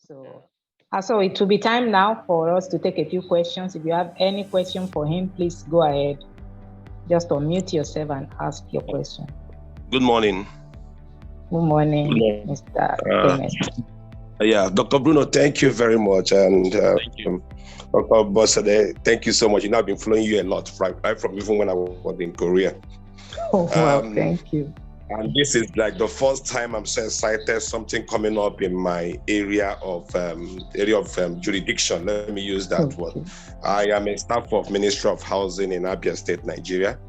So it will be time now for us to take a few questions. If you have any question for him, please go ahead. Just unmute yourself and ask your question. Good morning. Good morning, Mr. Kenneth. Yeah, Dr. Bruno, thank you very much. And thank you. Dr. Bosede, thank you so much. You know, I've been following you a lot, right from even when I was in Korea. Oh, wow, thank you. And this is like the first time I'm so excited, something coming up in my area of jurisdiction. Let me use that word. I am a staff of Ministry of Housing in Abia State, Nigeria.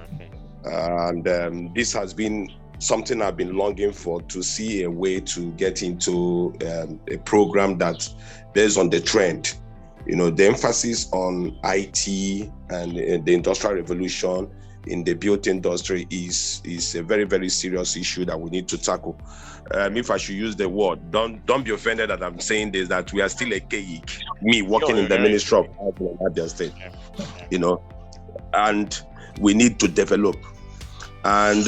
Okay. And this has been something I've been longing for, to see a way to get into a program that based on the trend, you know, the emphasis on IT and the Industrial Revolution in the built industry is a very, very serious issue that we need to tackle. If I should use the word, don't be offended that I'm saying this, that we are still a cake, me working in the Ministry of Housing in Abia State, you know, and we need to develop. And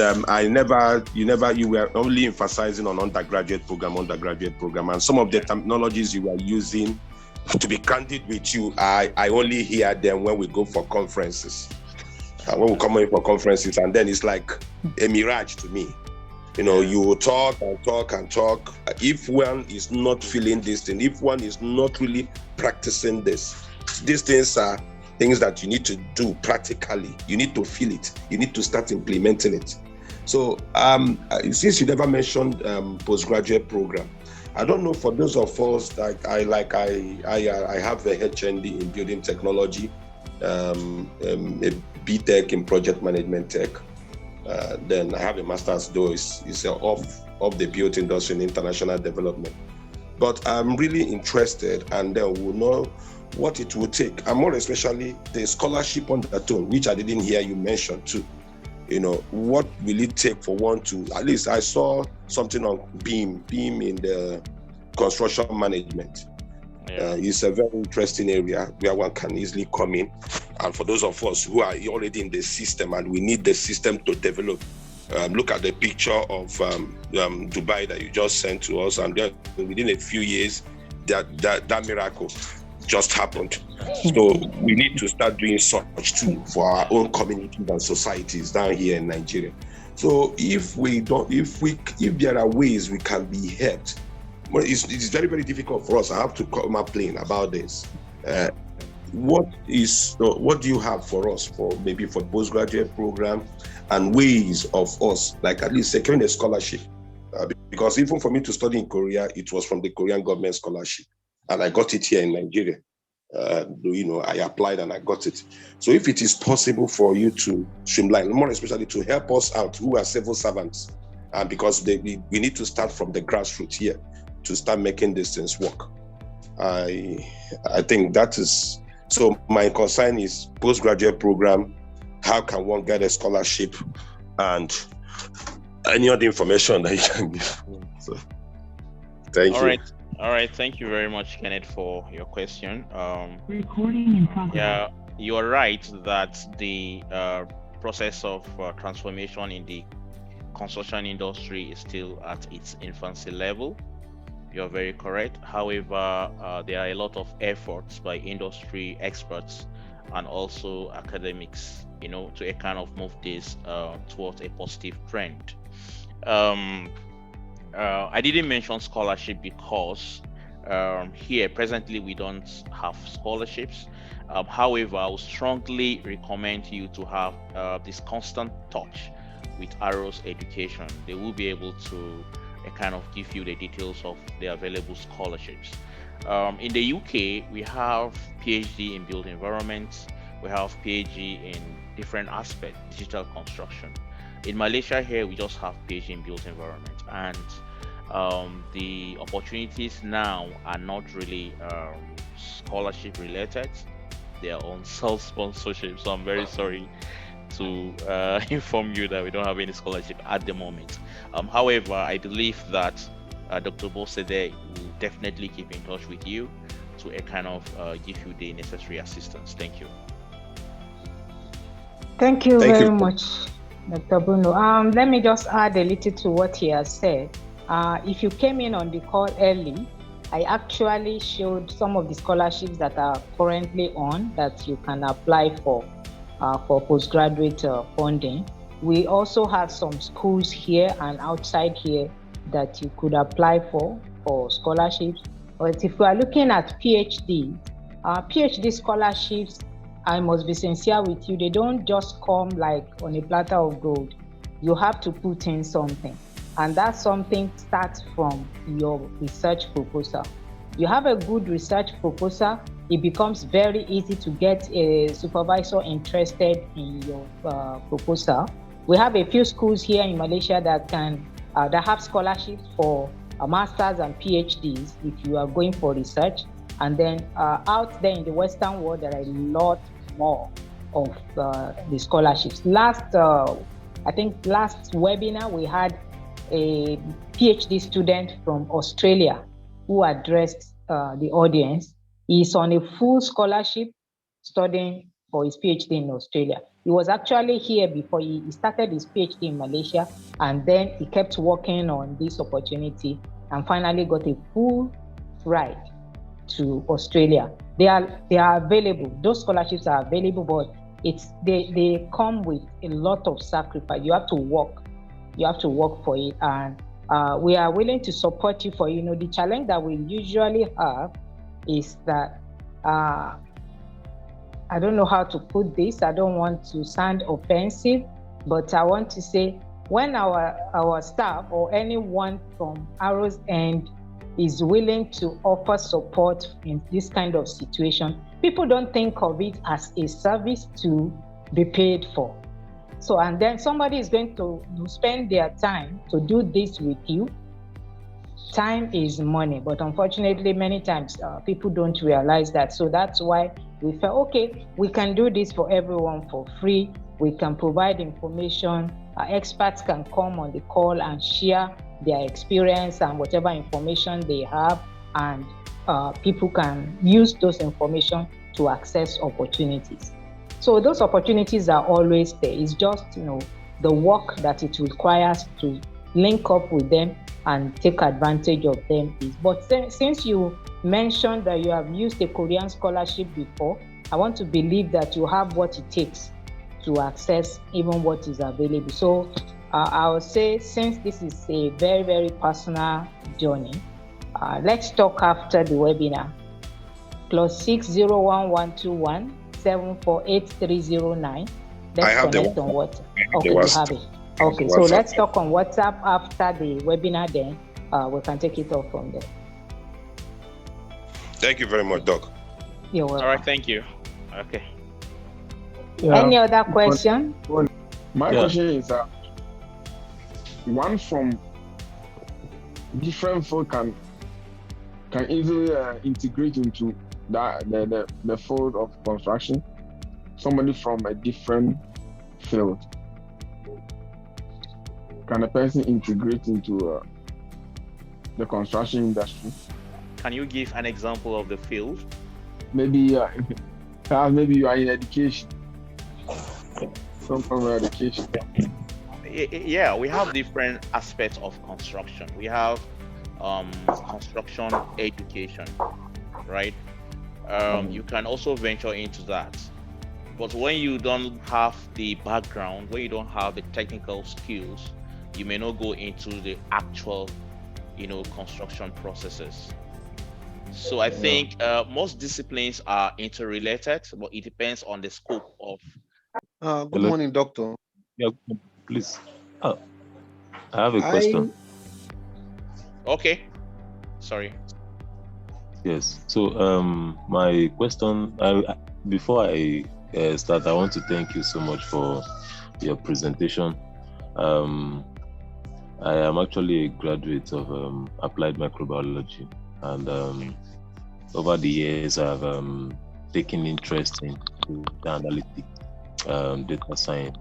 you were only emphasizing on undergraduate program, and some of the terminologies you were using, to be candid with you, I only hear them when we go for conferences. When we come in for conferences, and then it's like a mirage to me. You know, you will talk and talk and talk. If one is not feeling this thing, if one is not really practicing this, these things are things that you need to do practically. You need to feel it. You need to start implementing it. So, since you never mentioned postgraduate program, I don't know, for those of us that I have a HND in building technology, a BTech in project management tech. Then I have a master's, though it's of the built industry and international development. But I'm really interested, and then we'll know what it will take, and more especially the scholarship undertone, which I didn't hear you mention too. You know, what will it take for one to, at least I saw something on BEAM in the construction management. It's a very interesting area where one can easily come in. And for those of us who are already in the system and we need the system to develop, look at the picture of Dubai that you just sent to us, and then within a few years, that miracle just happened. So we need to start doing such too for our own communities and societies down here in Nigeria. So if there are ways we can be helped, well, it's very, very difficult for us. I have to come up plain about this. What do you have for us for postgraduate program and ways of us, like at least securing a scholarship? Because even for me to study in Korea, it was from the Korean government scholarship, and I got it here in Nigeria. I applied and I got it. So if it is possible for you to streamline, more especially to help us out who are civil servants, because we need to start from the grassroots here to start making these things work. I think that is, so my concern is postgraduate program, how can one get a scholarship, and any other information that you can give. So, thank you. All right. Thank you very much, Kenneth, for your question. Recording in progress. Yeah, you are right that the process of transformation in the construction industry is still at its infancy level. You're very correct. However, there are a lot of efforts by industry experts and also academics, to kind of move this towards a positive trend. I didn't mention scholarship because here presently we don't have scholarships. However, I would strongly recommend you to have this constant touch with Arrows Education. They will be able to kind of give you the details of the available scholarships. In the UK, we have PhD in built environments. We have PhD in different aspects, digital construction. In Malaysia here, we just have PhD in built environment, and the opportunities now are not really scholarship related. They are on self-sponsorship. So I'm very sorry to inform you that we don't have any scholarship at the moment. However, I believe that Dr. Bosede will definitely keep in touch with you to kind of give you the necessary assistance. Thank you. Thank you very much, Dr. Bruno. Let me just add a little to what he has said. If you came in on the call early, I actually showed some of the scholarships that are currently on that you can apply for postgraduate funding. We also have some schools here and outside here that you could apply for scholarships. But if we are looking at PhD scholarships, I must be sincere with you, they don't just come like on a platter of gold. You have to put in something. And that something starts from your research proposal. You have a good research proposal, it becomes very easy to get a supervisor interested in your proposal. We have a few schools here in Malaysia that have scholarships for masters and PhDs if you are going for research. And then out there in the Western world, there are a lot more of the scholarships. Last webinar, we had a PhD student from Australia who addressed the audience. He's on a full scholarship studying for his PhD in Australia. He was actually here before he started his PhD in Malaysia, and then he kept working on this opportunity and finally got a full ride to Australia. They are available. Those scholarships are available, but they come with a lot of sacrifice. You have to work for it, and we are willing to support you for the challenge that we usually have is that I don't know how to put this. I don't want to sound offensive, but I want to say when our staff or anyone from Arrow's End is willing to offer support in this kind of situation, people don't think of it as a service to be paid for. So, and then somebody is going to spend their time to do this with you. Time is money, but unfortunately, many times people don't realize that. So that's why we felt, okay, we can do this for everyone for free. We can provide information. Our experts can come on the call and share their experience and whatever information they have, and people can use those information to access opportunities. So those opportunities are always there. It's just the work that it requires to link up with them and take advantage of them. But since you mentioned that you have used a Korean scholarship before, I want to believe that you have what it takes to access even what is available. So I would say, since this is a very, very personal journey, let's talk after the webinar. +601 121 Let's connect on WhatsApp. Okay, you have it. Okay, so let's talk on WhatsApp after the webinar, then we can take it off from there. Thank you very much, Doc. You're welcome. All right, thank you. Okay. Yeah. Any other question? My question is one from different field can easily integrate into the field of construction. Somebody from a different field, can a person integrate into the construction industry? Can you give an example of the field? Maybe maybe you are in education, some form of education. Yeah, we have different aspects of construction. We have construction education, right? You can also venture into that. But when you don't have the background, when you don't have the technical skills, you may not go into the actual, construction processes. So I think most disciplines are interrelated, but it depends on the scope of. Good morning, Doctor. Yeah, please. I have a question. Okay. Sorry. Yes. So my question, before I start, I want to thank you so much for your presentation. I am actually a graduate of applied microbiology, and over the years I've taken interest in the analytics, data science.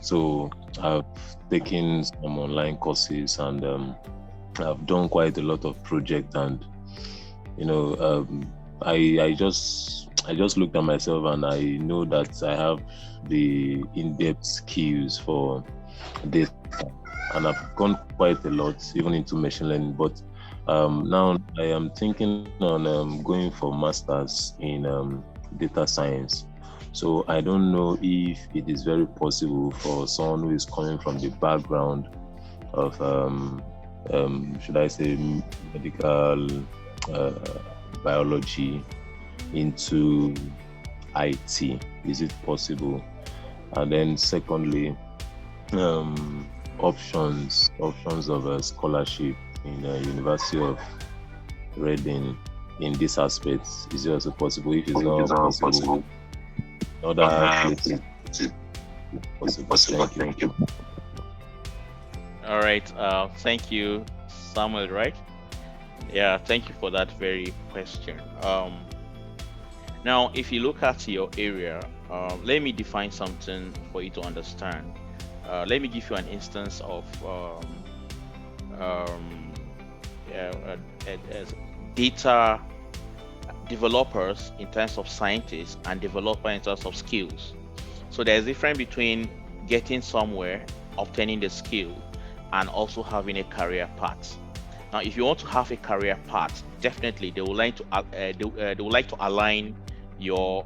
So I've taken some online courses, and I've done quite a lot of projects, and I just looked at myself, and I know that I have the in-depth skills for this. and I've gone quite a lot, even into machine learning. But now I am thinking on going for masters in data science. So I don't know if it is very possible for someone who is coming from the background of, should I say, medical biology into IT. Is it possible? And then secondly, options of a scholarship in the University of Reading in this aspect. Is it also possible? If it's not possible, other places possible. Thank you. All right. Thank you, Samuel. Right? Yeah. Thank you for that very question. Now, if you look at your area, let me define something for you to understand. Let me give you an instance of data developers in terms of scientists and developer in terms of skills. So there's a difference between getting somewhere, obtaining the skill, and also having a career path. Now, if you want to have a career path, definitely they would like to align your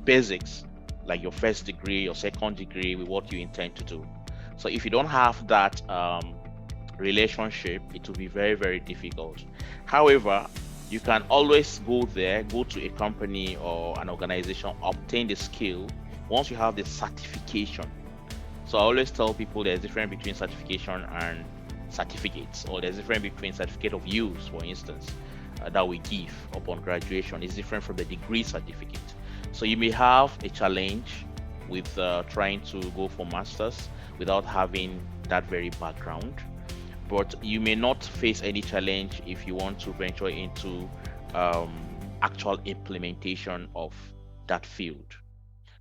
basics, like your first degree, your second degree, with what you intend to do. So if you don't have that relationship, it will be very, very difficult. However, you can always go to a company or an organization, obtain the skill once you have the certification. So I always tell people there's a difference between certification and certificates, or there's a difference between certificate of use, for instance, that we give upon graduation is different from the degree certificate. So you may have a challenge with trying to go for masters without having that very background, but you may not face any challenge if you want to venture into actual implementation of that field.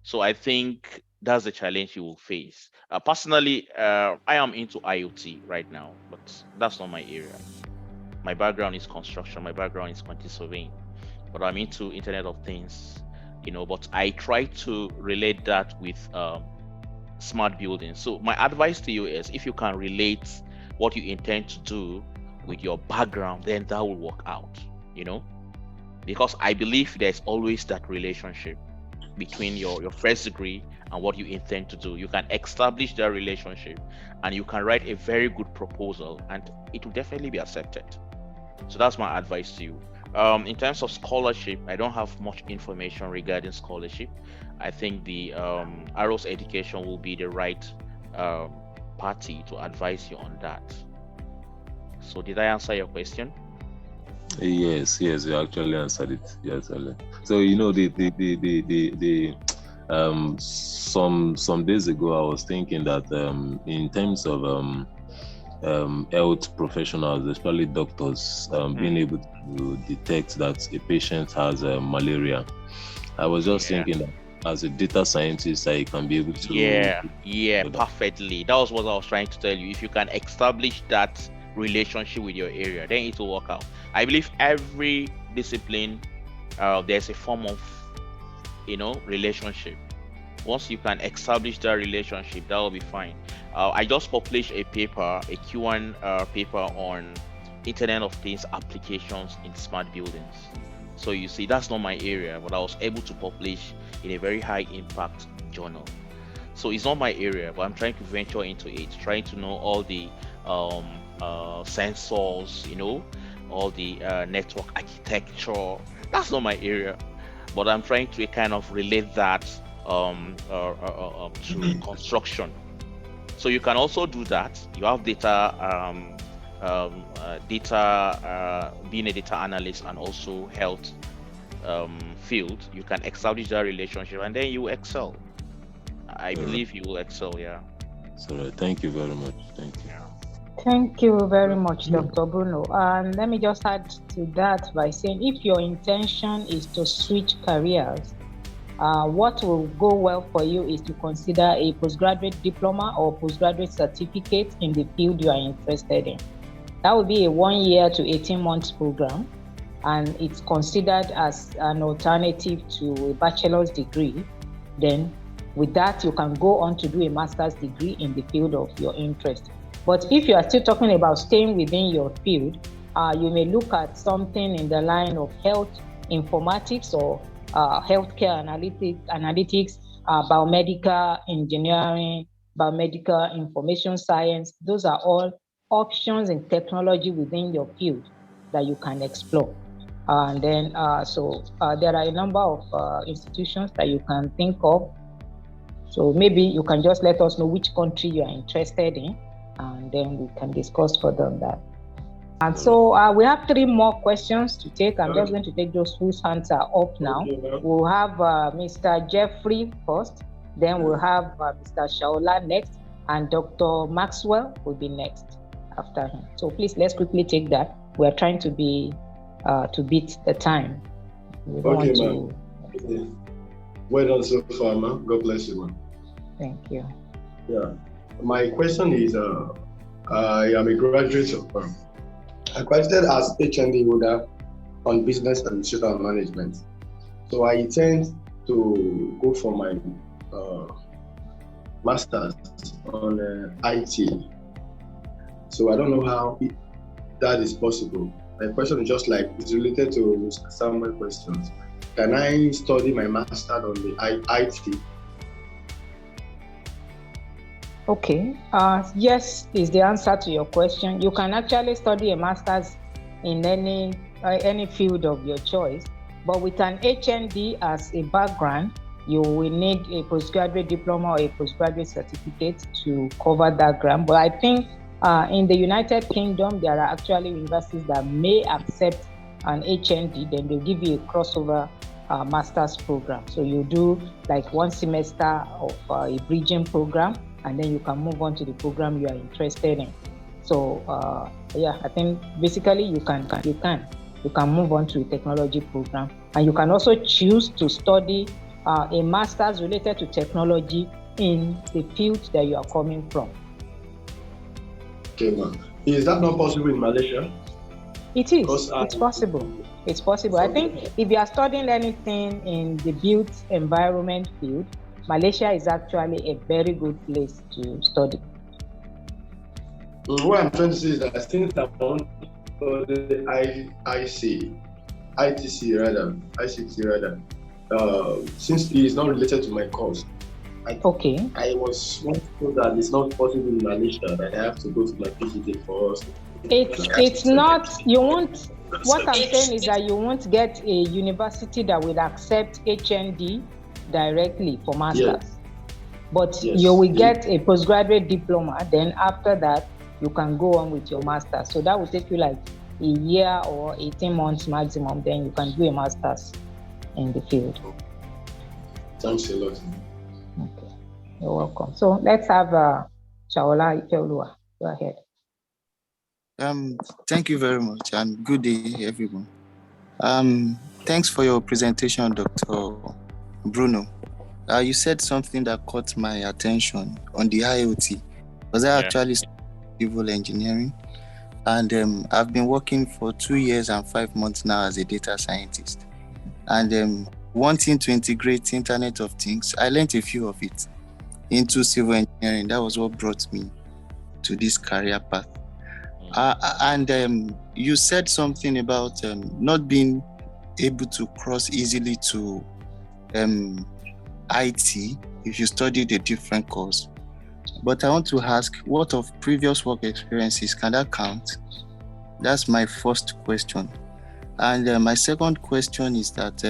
So I think that's the challenge you will face. Personally, I am into IoT right now, but that's not my area. My background is construction, my background is quantity surveying, but I'm into Internet of Things, but I try to relate that with smart building. So my advice to you is, if you can relate what you intend to do with your background, then that will work out, because I believe there's always that relationship between your first degree and what you intend to do. You can establish that relationship and you can write a very good proposal and it will definitely be accepted. So that's my advice to you. In terms of scholarship, I don't have much information regarding scholarship. I think the Arrows Education will be the right party to advise you on that. So did I answer your question? Yes, you actually answered it. Yes, so some days ago I was thinking that in terms of health professionals, especially doctors, being able to detect that a patient has malaria, I was just thinking that as a data scientist, I can be able to perfectly. That was what I was trying to tell you. If you can establish that relationship with your area, then it will work out. I believe every discipline there's a form of relationship. Once you can establish that relationship, that will be fine. I just published a paper, a Q1 paper on Internet of Things applications in smart buildings. So you see, that's not my area, but I was able to publish in a very high impact journal. So it's not my area, but I'm trying to venture into it, trying to know all the sensors, all the network architecture. That's not my area, but I'm trying to kind of relate that to construction. So you can also do that. You have data, being a data analyst and also health field. You can establish that relationship, and then you excel. I believe you will excel. Yeah. So thank you very much. Thank you. Thank you very much, Dr. Bruno. And let me just add to that by saying, if your intention is to switch careers, what will go well for you is to consider a postgraduate diploma or postgraduate certificate in the field you are interested in. That will be a 1 year to 18 months program, and it's considered as an alternative to a bachelor's degree. Then with that, you can go on to do a master's degree in the field of your interest. But if you are still talking about staying within your field, you may look at something in the line of health informatics or healthcare analytics, biomedical engineering, biomedical information science. Those are all options in technology within your field that you can explore. And then, there are a number of institutions that you can think of. So maybe you can just let us know which country you are interested in, and then we can discuss further on that. And so we have 3 more questions to take. I'm just going to take those whose hands are up now. We'll have Mr. Jeffrey first, then we'll have Mr. Shaola next, and Dr. Maxwell will be next after him. So please, let's quickly take that. We're trying to be to beat the time. We don't want to... Well done so far, ma'am. God bless you, ma'am. Thank you. Yeah. My question is, I am a graduate of I graduated as HND holder on business administration and management. So I intend to go for my master's on IT. So I don't know how that is possible. My question is just like, it's related to Mr. Samuel's questions. Can I study my master's on the IT? Okay, yes is the answer to your question. You can actually study a master's in any field of your choice, but with an HND as a background, you will need a postgraduate diploma or a postgraduate certificate to cover that ground. But I think in the United Kingdom, there are actually universities that may accept an HND, then they'll give you a crossover master's program. So you do like 1 semester of a bridging program, and then you can move on to the program you are interested in. So yeah, I think basically you can move on to a technology program, and you can also choose to study a master's related to technology in the field that you are coming from. Okay, ma'am. Is that not possible in Malaysia? It is. It's possible. It's possible. I think if you are studying anything in the built environment field, Malaysia is actually a very good place to study. What I'm trying to say is that since I want to study ICT rather, since it is not related to my course, I was once told that it's not possible in Malaysia, that I have to go to my PhD for us. It's not, you won't, what I'm saying is that you won't get a university that will accept HND directly for masters. Yes. But you will get a postgraduate diploma, then after that, you can go on with your master's. So that will take you like a year or 18 months maximum, then you can do a master's in the field. Thanks a lot. Okay, you're welcome. So let's have Shaola Ifeoluwa. Go ahead. Thank you very much, and good day, everyone. Thanks for your presentation, Dr. Bruno. You said something that caught my attention on the IoT, because I actually studied civil engineering, and I've been working for 2 years and 5 months now as a data scientist. And wanting to integrate Internet of Things, I learned a few of it into civil engineering. That was what brought me to this career path. And you said something about not being able to cross easily to IT if you studied a different course. But I want to ask, what of previous work experiences, can that count? That's my first question. And my second question is that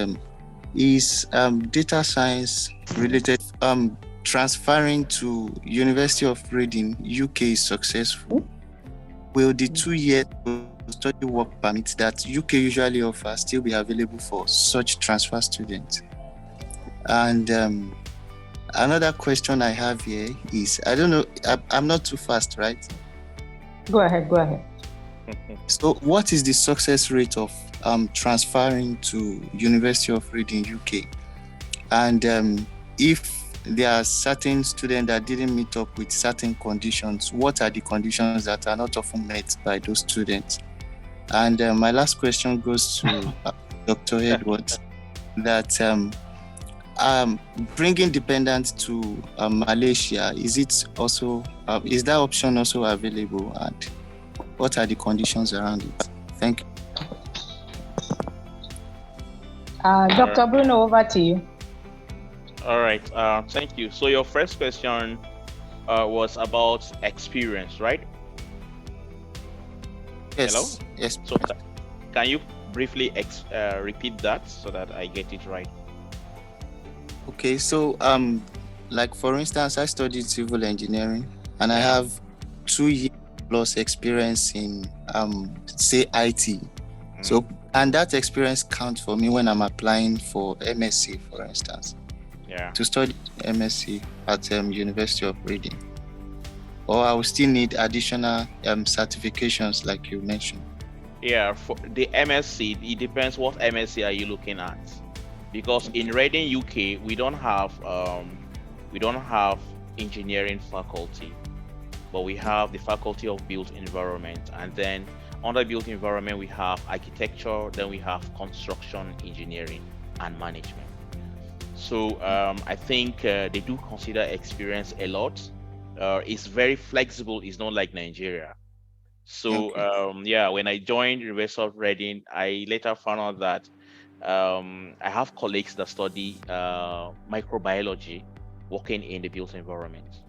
is data science related transferring to University of Reading, UK is successful? Will the 2-year study work permit that UK usually offers still be available for such transfer students? And another question I have here is, I don't know, I'm not too fast, right? Go ahead. So what is the success rate of transferring to University of Reading, UK? And if there are certain students that didn't meet up with certain conditions, what are the conditions that are not often met by those students? And my last question goes to Dr. Edwards, that bringing dependents to Malaysia, is it also is that option also available, and what are the conditions around it? Thank you. Dr. Bruno, over to you. All right. Thank you. So your first question was about experience, right? Yes. Hello? Yes. So can you briefly repeat that so that I get it right? Okay. So like for instance, I studied civil engineering, and I have 2 years plus experience in say IT. So, and that experience counts for me when I'm applying for MSc, for instance. Yeah. To study MSc at University of Reading. Or I will still need additional certifications like you mentioned. Yeah, for the MSc, it depends what MSc are you looking at. Because in Reading, UK, we don't have engineering faculty, but we have the Faculty of Built Environment, and then under Built Environment we have architecture, then we have construction engineering and management. So I think they do consider experience a lot. It's very flexible. It's not like Nigeria. So yeah, when I joined University of Reading, I later found out that I have colleagues that study microbiology working in the built environment.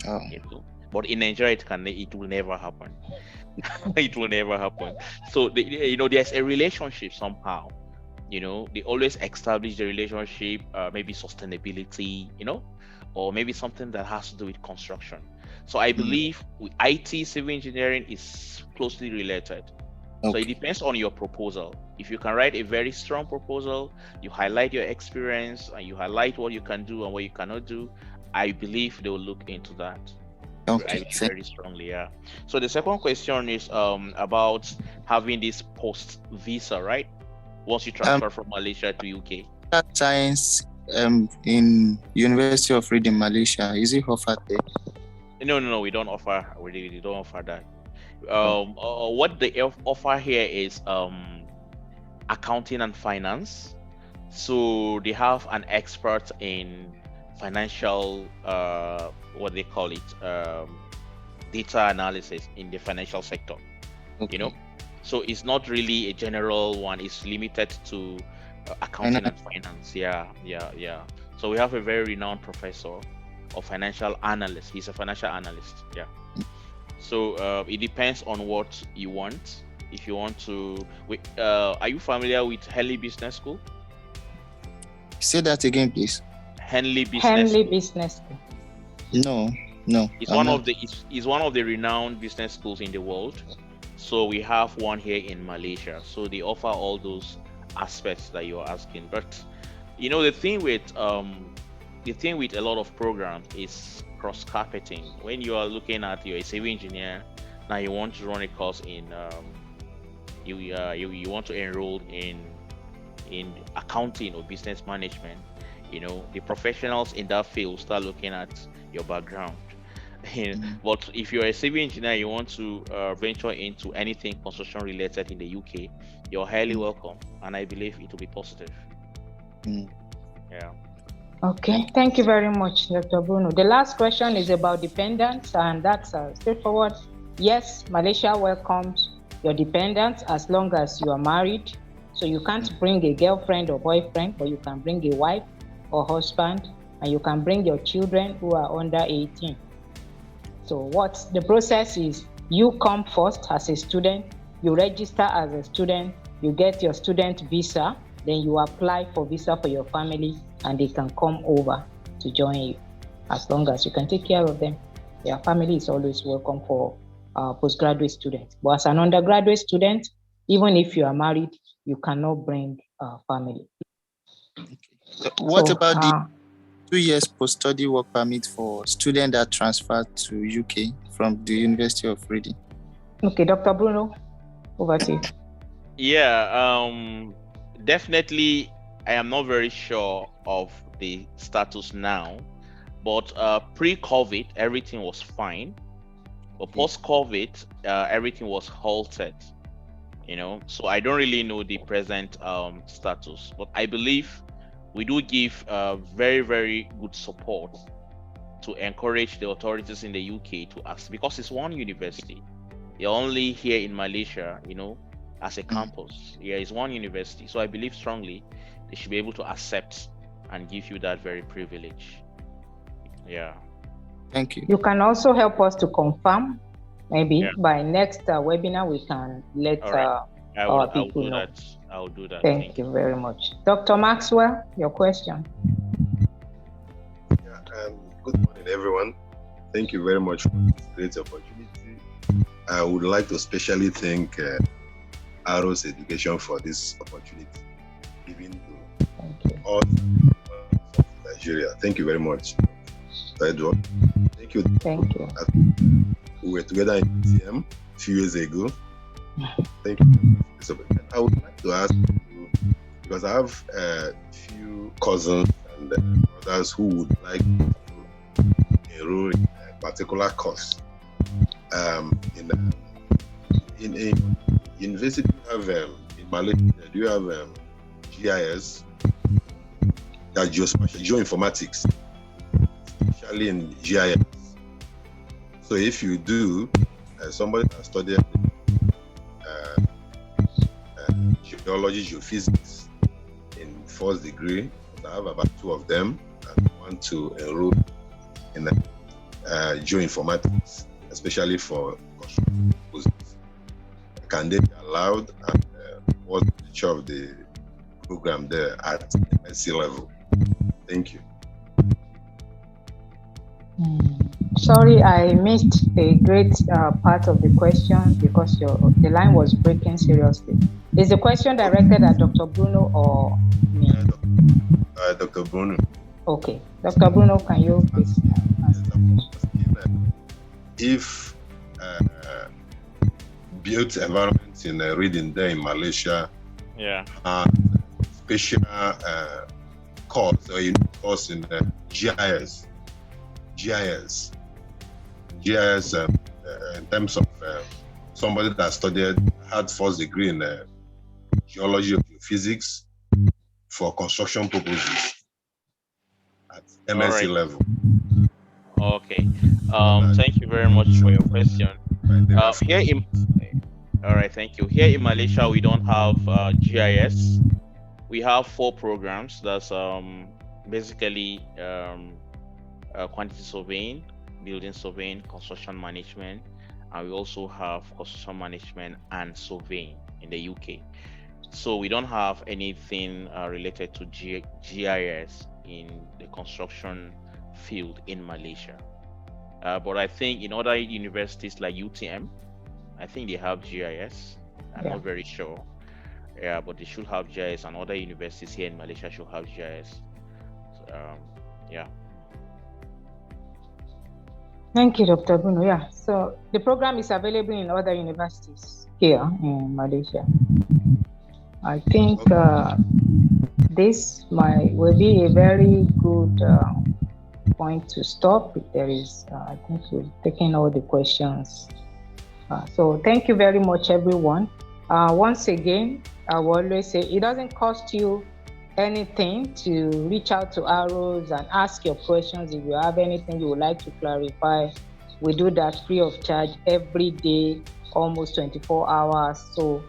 Oh. But in Nigeria, it will never happen. It will never happen. So there's a relationship somehow. They always establish the relationship, maybe sustainability, or maybe something that has to do with construction. So I believe with IT, civil engineering is closely related. Okay. So it depends on your proposal. If you can write a very strong proposal, you highlight your experience and you highlight what you can do and what you cannot do, I believe they will look into that. Okay. Very strongly, yeah. So the second question is about having this post visa, right? Once you transfer from Malaysia to UK. Science in University of Reading, Malaysia, is it offered there? No, we don't offer. We don't offer that. What they offer here is accounting and finance. So they have an expert in financial, what they call it, data analysis in the financial sector. Okay. So it's not really a general one. It's limited to accounting and finance. Yeah. So we have a very renowned professor of financial analyst. He's a financial analyst. Yeah. So it depends on what you want. If you want to, are you familiar with Henley Business School? Say that again, please. Henley Business School. No. It's one of the renowned business schools in the world. So we have one here in Malaysia. So they offer all those aspects that you're asking. But the thing with a lot of programs is cross-carpeting. When you are looking at you're a civil engineer, now you want to run a course in you want to enroll in accounting or business management. The professionals in that field start looking at your background. But if you're a civil engineer, you want to venture into anything construction related in the UK, you're highly welcome, and I believe it will be positive. Yeah. Okay, thank you very much, Dr. Bruno. The last question is about dependents, and that's straightforward. Yes, Malaysia welcomes your dependents as long as you are married. So you can't bring a girlfriend or boyfriend, but you can bring a wife or husband, and you can bring your children who are under 18. So what the process is, you come first as a student, you register as a student, you get your student visa, then you apply for visa for your family, and they can come over to join you as long as you can take care of them. Your family is always welcome for postgraduate students. But as an undergraduate student, even if you are married, you cannot bring family. What about the 2 years post-study work permit for students that transfer to UK from the University of Reading? Okay, Dr. Bruno, over to you. Yeah, definitely. I am not very sure of the status now, but pre-COVID, everything was fine. But post-COVID, everything was halted. So I don't really know the present status, but I believe we do give very, very good support to encourage the authorities in the UK to ask, because it's one university. They're only here in Malaysia, as a campus. Yeah, it's one university. So I believe strongly they should be able to accept and give you that very privilege. Yeah. Thank you. You can also help us to confirm. Maybe by next webinar we can let our people know. I will do that. Thank you very much. Dr. Maxwell, your question. Good morning, everyone. Thank you very much for this great opportunity. I would like to especially thank Arrows Education for this opportunity given to all of Nigeria. Thank you very much, Edward. Thank you. Thank you. We were together in TM a few years ago. Thank you. I would like to ask you, because I have a few cousins and brothers who would like to enroll in a particular course. In a university, you have in Malaysia, do you have GIS, that geoinformatics, especially in GIS. So if you do, somebody that studied geology, geophysics in first degree, I have about 2 of them, and want to enroll in geoinformatics, especially for construction purposes. Can they be allowed, and what's the nature of the program there at MSc level? Thank you. Sorry, I missed a great part of the question because the line was breaking seriously. Is the question directed at Dr. Bruno or me? Dr. Bruno. Okay. Dr. Bruno, can you please answer? If built environment in reading there in Malaysia, special course or course in GIS in terms of somebody that had first degree in geology or physics for construction purposes at MSc level. Okay. Thank you very much for your question. All right, thank you. Here in Malaysia, we don't have GIS. We have 4 programs. That's basically quantity surveying, building surveying, construction management, and we also have construction management and surveying in the UK. So we don't have anything related to GIS in the construction field in Malaysia. But I think in other universities like UTM, I think they have GIS. I'm not very sure. Yeah, but they should have GIS, and other universities here in Malaysia should have GIS. Yeah. Thank you, Dr. Bruno. Yeah, so the program is available in other universities here in Malaysia. I think this will be a very good point to stop. There is, I think we've taken all the questions. So thank you very much, everyone. Once again, I will always say it doesn't cost you anything to reach out to Arrows and ask your questions. If you have anything you would like to clarify, we do that free of charge every day, almost 24 hours. So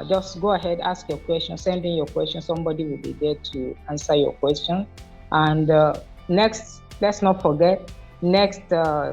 just go ahead, ask your question, send in your question. Somebody will be there to answer your question. And next, let's not forget, next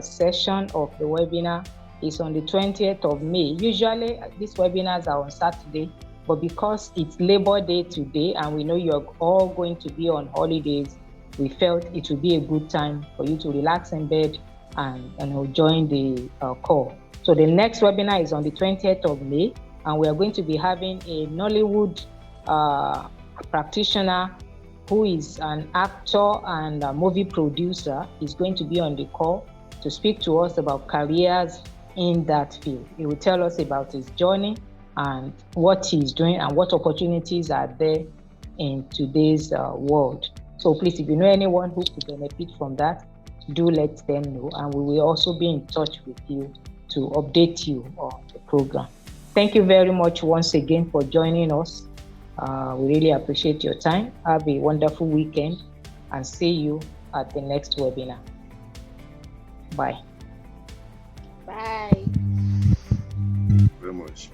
session of the webinar is on the 20th of May. Usually these webinars are on Saturday, but because it's Labor Day today and we know you're all going to be on holidays, we felt it would be a good time for you to relax in bed and join the call. So the next webinar is on the 20th of May, and we are going to be having a Nollywood practitioner who is an actor and a movie producer. Is going to be on the call to speak to us about careers in that field. He will tell us about his journey and what he's doing and what opportunities are there in today's world. So please, if you know anyone who could benefit from that, do let them know, and we will also be in touch with you to update you on the program. Thank you very much once again for joining us. We really appreciate your time. Have a wonderful weekend and see you at the next webinar. Bye. Bye. Very much.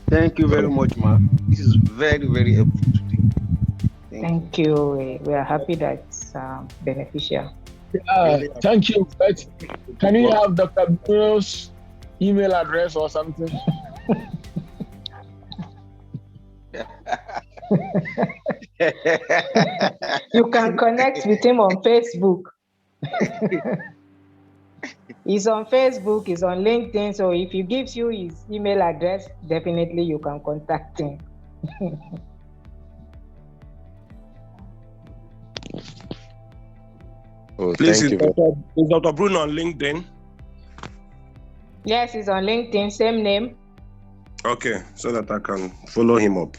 Thank you very much, Ma. This is very, very helpful today. Thank you. We are happy that it's beneficial. Thank you. But can you have Dr. Bruno's email address or something? You can connect with him on Facebook. He's on Facebook, he's on LinkedIn, so if he gives you his email address, definitely you can contact him. Please, is Dr. Bruno on LinkedIn? Yes, he's on LinkedIn, same name. Okay, so that I can follow him up.